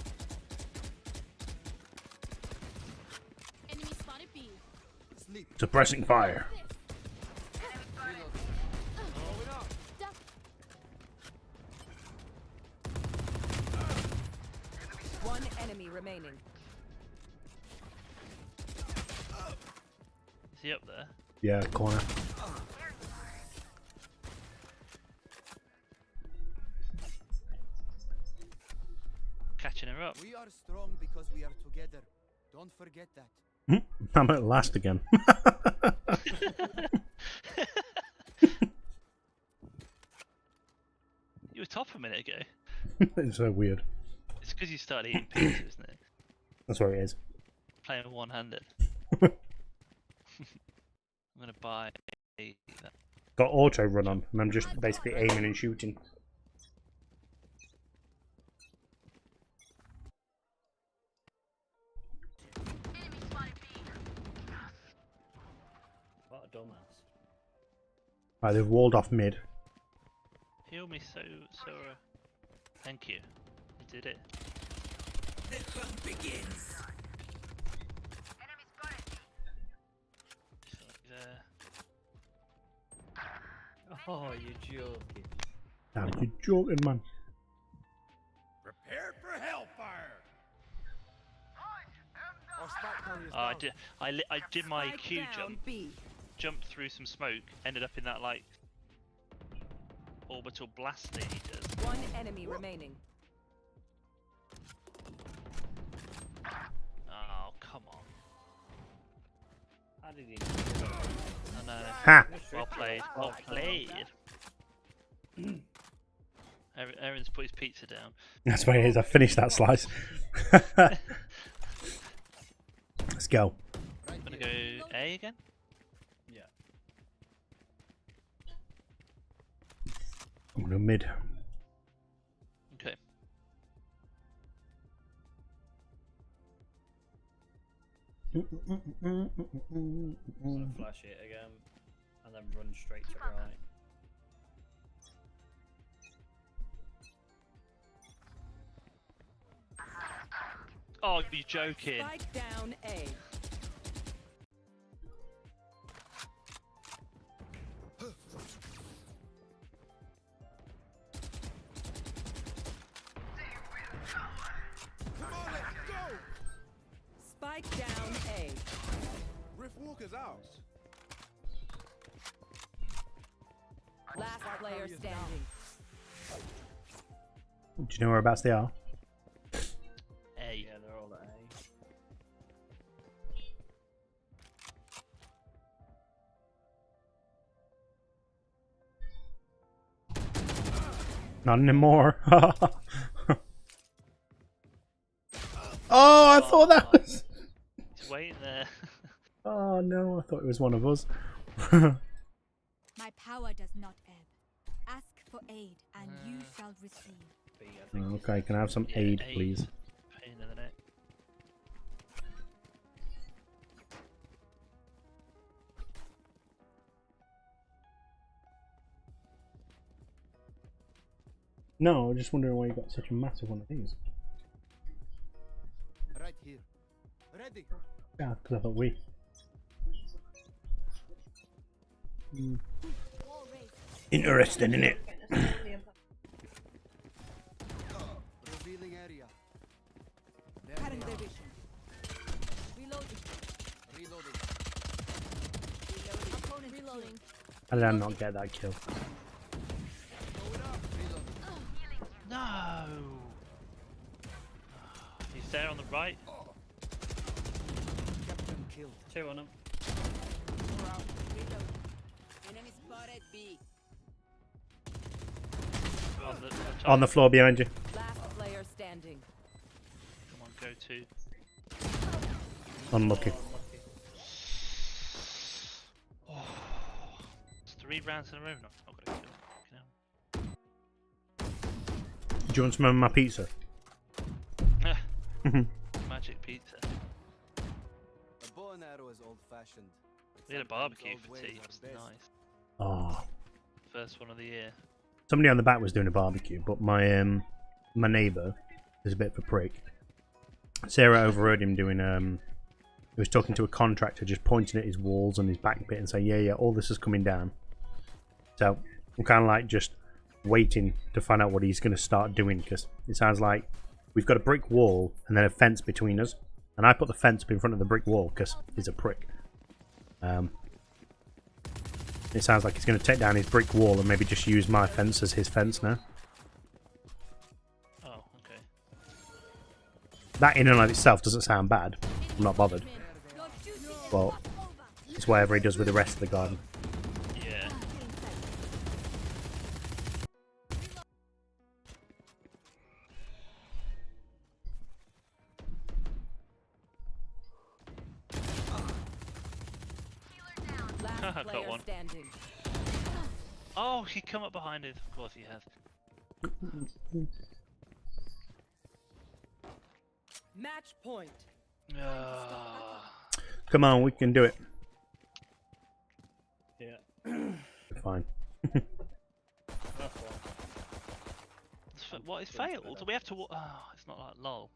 Enemy spotted B. Sleep. Suppressing fire. Duck. One enemy remaining. Is he up there? Yeah, corner. Catching her up. We are strong because we are together. Don't forget that. I'm at last again. You were top a minute ago. It's so weird. It's because you started eating pizza, isn't it? That's what it is. Playing one-handed. I'm gonna buy that. Got auto run on, and I'm just basically aiming and shooting. What a dumbass. Right, they've walled off mid. Heal me, Sora. Thank you. You did it. There. Oh, you're joking. Now you joking, man. Prepare for hellfire. Our spike carrier is Oh, down. I did my Spike Q down jump, B. jumped through some smoke, ended up in that like orbital blast thing he does. One enemy remaining. Oh, come on. How did he? I know. Ha! Well played. Well played. Aaron's put his pizza down. That's what it is. I finished that slice. Let's go. I'm gonna go A again. Yeah. I'm gonna mid. Okay. I'm gonna flash it again, and then run straight to right. Oh, you're joking. Spike down A. Come on, let's go. Spike down A. Riff Walker's out. Last player standing. Do you know whereabouts they are? A. Yeah, they're all at A. Not anymore. Oh, I thought that was. He's waiting there. Oh no, I thought it was one of us. My power does not ebb. Ask for aid, and you shall receive. B, I think. Okay, can I have some Yeah, aid, aid. please? Pain in the neck. No, I'm just wondering why you got such a massive one of these. Right here. Ready. Yeah, because I thought we. Wall raised. Interesting, isn't it? Revealing area. There Cutting they their are. vision. Reloading. Reloading. Opponent reloading. How did I not get that kill? stair on the right. Captain killed. 2 on him. Enemy spotted B. On the floor behind you. Last player standing. Come on, go to. Unlucky. Oh, it's 3 rounds in a row. Not gonna kill. Do you want some of my pizza? Magic pizza. A bow and arrow is old-fashioned. We had a barbecue for tea. It was nice. Oh. First one of the year. Somebody on the back was doing a barbecue, but my my neighbour is a bit of a prick. Sarah overheard him doing he was talking to a contractor, just pointing at his walls and his back bit and saying, yeah, all this is coming down. So I'm kind of like just waiting to find out what he's going to start doing, because it sounds like we've got a brick wall and then a fence between us, and I put the fence up in front of the brick wall because he's a prick. It sounds like he's going to take down his brick wall and maybe just use my fence as his fence now. Oh, okay. That in and of itself doesn't sound bad. I'm not bothered. Well, it's whatever he does with the rest of the garden. Yeah. Last Got player one. standing. Oh, he come up behind it. Of course he has. Match point. Come on, we can do it. Yeah. Fine. That's one. What is failed? Do we have to? Oh, it's not like lol.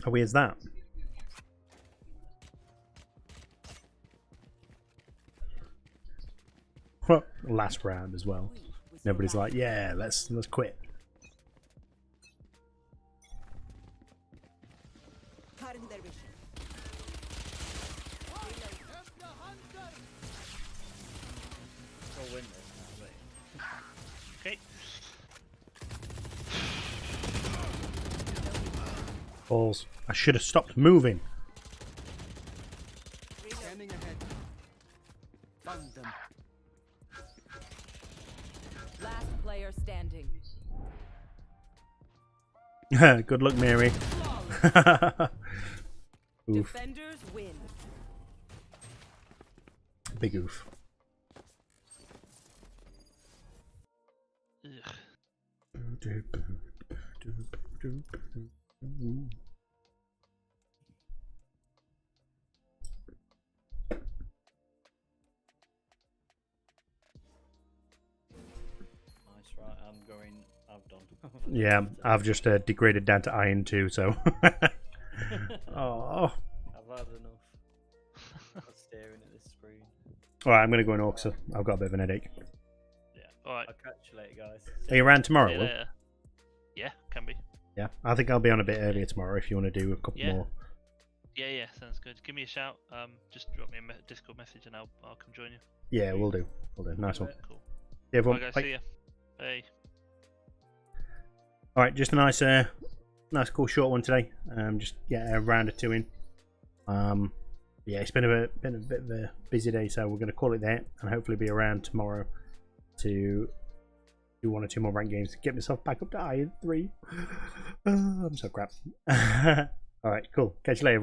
How weird is that? Well, last round as well. Nobody's like, yeah, let's quit. Cutting their vision. We'll win this now, wait. Okay. Balls. I should have stopped moving. Scanning ahead. Found them. Last player standing. Good luck, Mary. Oof. Defenders win. Big oof. Ugh. Nice, right, I'm going. I've done. Yeah, I've just degraded down to Iron 2, so. Oh. I've had enough. I'm staring at this screen. Alright, I'm going to go in Orcs. I've got a bit of an headache. Yeah. All right. I'll catch you later, guys. Are you around tomorrow, See you Will? later. Yeah, can be. Yeah, I think I'll be on a bit earlier tomorrow if you want to do a couple Yeah. more. Yeah, sounds good. Give me a shout. Just drop me a Discord message and I'll come join you. Yeah, we'll do. We'll do. Nice one. Cool. Yeah, Bye everyone. guys. Bye. See ya. Hey. Alright, just a nice, nice, cool, short one today. Just get a round or two in. Yeah, it's been a bit of a busy day, so we're going to call it there, and hopefully be around tomorrow to do 1 or 2 more ranked games to get myself back up to Iron 3. I'm so crap. Alright, cool. Catch you later.